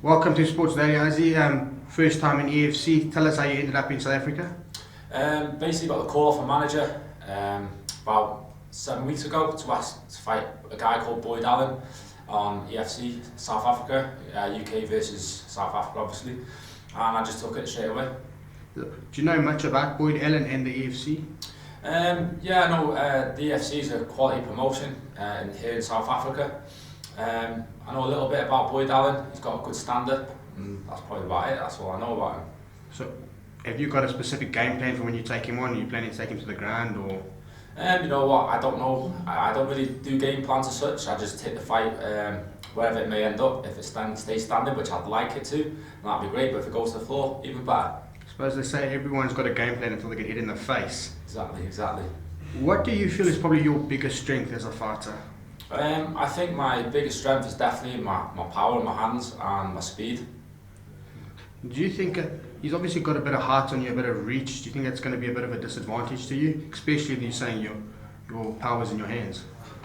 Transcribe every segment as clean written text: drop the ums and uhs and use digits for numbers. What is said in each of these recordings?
Welcome to Sports Daily, Azi. First time in EFC. Tell us how you ended up in South Africa. Basically got the call off a manager about 7 weeks ago to fight a guy called Boyd Allen on EFC South Africa, UK versus South Africa obviously, and I just took it straight away. Do you know much about Boyd Allen and the EFC? Yeah, I know the EFC is a quality promotion here in South Africa. I know a little bit about Boyd Allen. He's got a good stand-up, and that's probably about it. That's all I know about him. So, have you got a specific game plan for when you take him on? Are you planning to take him to the ground, or? You know what? I don't know. I don't really do game plans as such. I just take the fight wherever it may end up. If it stays standing, which I'd like it to, that'd be great. But if it goes to the floor, even better. I suppose they say everyone's got a game plan until they get hit in the face. Exactly. What do you feel is probably your biggest strength as a fighter? I think my biggest strength is definitely my power in my hands and my speed. Do you think he's obviously got a bit of height on you, a bit of reach? Do you think that's going to be a bit of a disadvantage to you, especially if you're saying your power's in your hands?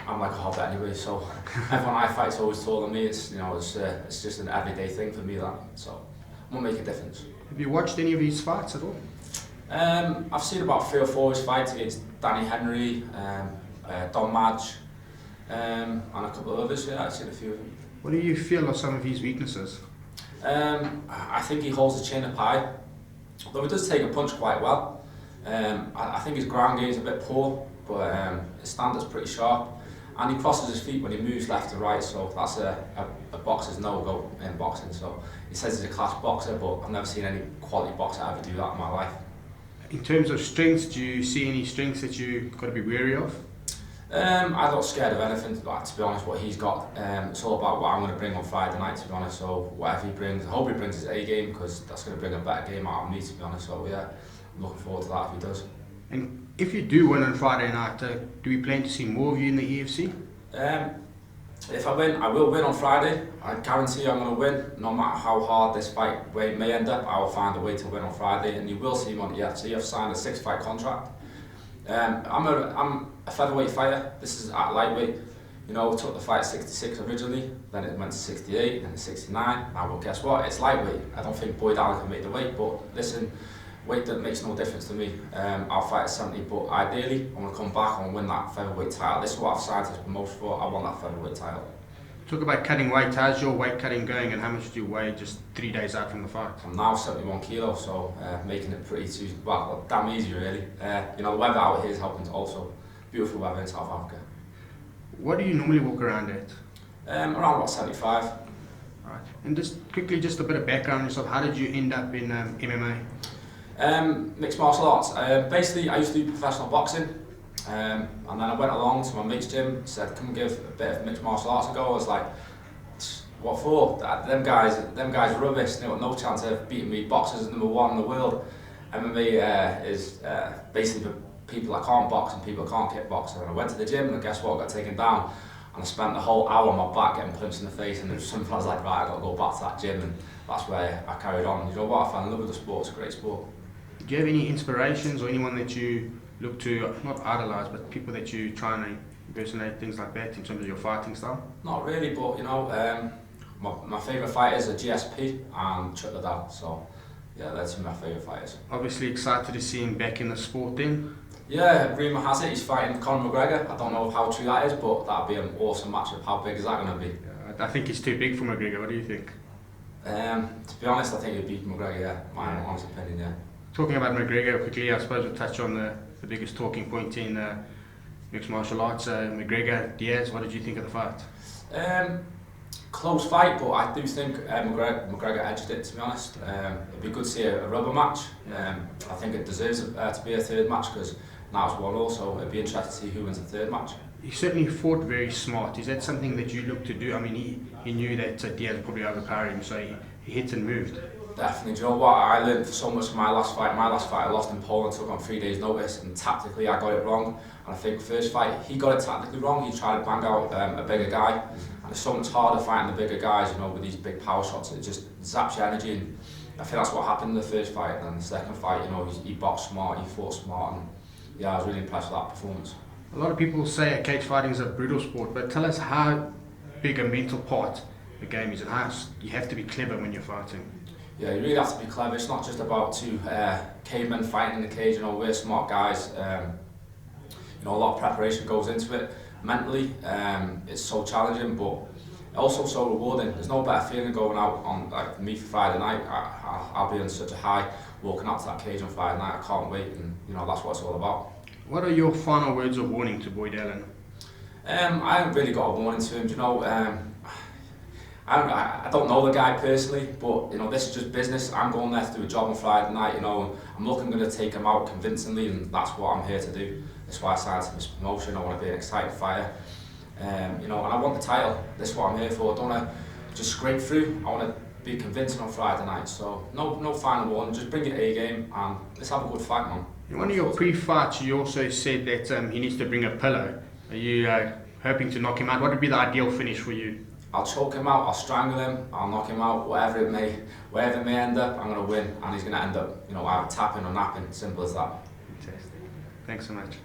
I'm like a hobbit anyway, so everyone I fight's always taller than me. It's it's just an everyday thing for me, that, so it won't make a difference. Have you watched any of his fights at all? I've seen about 3 or 4 of his fights against Danny Henry, Don Madge, and a couple of others. Yeah, I've seen a few of them. What do you feel are some of his weaknesses? I think he holds the chin up high, though he does take a punch quite well. I think his ground game is a bit poor, but his stand-up's pretty sharp, and he crosses his feet when he moves left to right, so that's a boxer's no-go in boxing. So he says he's a class boxer, but I've never seen any quality boxer ever do that in my life. In terms of strengths, do you see any strengths that you've got to be wary of? I'm not scared of anything, but to be honest, what he's got, it's all about what I'm going to bring on Friday night, to be honest. So whatever he brings, I hope he brings his A game, because that's going to bring a better game out of me, to be honest. So yeah, I'm looking forward to that if he does. And if you do win on Friday night, do we plan to see more of you in the EFC? If I win, I will win on Friday. I guarantee I'm going to win. No matter how hard this fight may end up, I will find a way to win on Friday, and you will see me on the EFC. I've signed a 6-fight contract. I'm a featherweight fighter. This is at lightweight. You know, took the fight at 66 originally, then it went to 68, then to 69. Now, well, guess what? It's lightweight. I don't think Boyd Allen can make the weight, but listen, weight that makes no difference to me. I'll fight at 70, but ideally, I'm going to come back and win that featherweight title. This is what I've signed this promotion for. I want that featherweight title. Talk about cutting weight. How's your weight cutting going, and how much do you weigh just 3 days out from the fight? I'm now 71 kilos, so making it pretty damn easy really. You know, the weather out here is helping also. Beautiful weather in South Africa. What do you normally walk around at? Around about 75. Right. And just quickly, just a bit of background on yourself. How did you end up in MMA? Mixed martial arts. Basically, I used to do professional boxing, and then I went along to my mate's gym, said, come and give a bit of mixed martial arts a go. I was like, what for? Them guys are rubbish. They got no chance of beating me. Boxers are #1 in the world. MMA is basically for people that can't box and people that can't kickbox. And I went to the gym, and guess what? I got taken down, and I spent the whole hour on my back getting punched in the face. And there was something I was like, right, I got to go back to that gym, and that's where I carried on. You know what? I fell in love with the sport. It's a great sport. Do you have any inspirations or anyone that you look to, not idolise, but people that you try and impersonate, things like that, in terms of your fighting style? Not really, but you know, my favourite fighters are GSP and Chuck Liddell, so yeah, they're two of my favourite fighters. Obviously excited to see him back in the sport then? Yeah, rumour has it he's fighting Conor McGregor. I don't know how true that is, but that'd be an awesome matchup. How big is that going to be? I think he's too big for McGregor. What do you think? To be honest, I think he'd beat McGregor, yeah. My honest opinion, yeah. Talking about McGregor quickly, I suppose we'll touch on the biggest talking point in mixed martial arts. McGregor, Diaz, what did you think of the fight? Close fight, but I do think McGregor edged it, to be honest. It'd be good to see a rubber match. I think it deserves to be a third match, because now it's 1-1, so it'd be interesting to see who wins the third match. He certainly fought very smart. Is that something that you look to do? I mean, he knew that Diaz would probably overpower him, so he hit and moved. Definitely. Do you know what? I learned so much from my last fight. My last fight I lost in Poland, took on 3 days notice, and tactically I got it wrong. And I think first fight he got it tactically wrong. He tried to bang out a bigger guy, and it's so much harder fighting the bigger guys, you know, with these big power shots. It just zaps your energy, and I think that's what happened in the first fight. And then the second fight, you know, he boxed smart, he fought smart, and yeah, I was really impressed with that performance. A lot of people say cage fighting is a brutal sport, but tell us how big a mental part the game is. You have to be clever when you're fighting. Yeah, you really have to be clever. It's not just about two cavemen fighting in the cage. You know, we're smart guys. You know, a lot of preparation goes into it. Mentally, it's so challenging, but also so rewarding. There's no better feeling going out on, like, for me, for Friday night. I'll be on such a high walking out to that cage on Friday night. I can't wait, and you know, that's what it's all about. What are your final words of warning to Boyd Allen? I haven't really got a warning to him. You know, I don't know the guy personally, but you know, this is just business. I'm going there to do a job on Friday night. You know, I'm going to take him out convincingly, and that's what I'm here to do. That's why I signed for this promotion. I want to be an exciting fighter. You know, and I want the title. That's what I'm here for. I don't want to just scrape through. I want to be convincing on Friday night. So no final warning. Just bring your A game and let's have a good fight, man. In one of your pre-fights, you also said that he needs to bring a pillow. Are you hoping to knock him out? What would be the ideal finish for you? I'll choke him out, I'll strangle him, I'll knock him out, wherever it may end up, I'm going to win, and he's going to end up, you know, either tapping or napping. Simple as that. Fantastic. Thanks so much.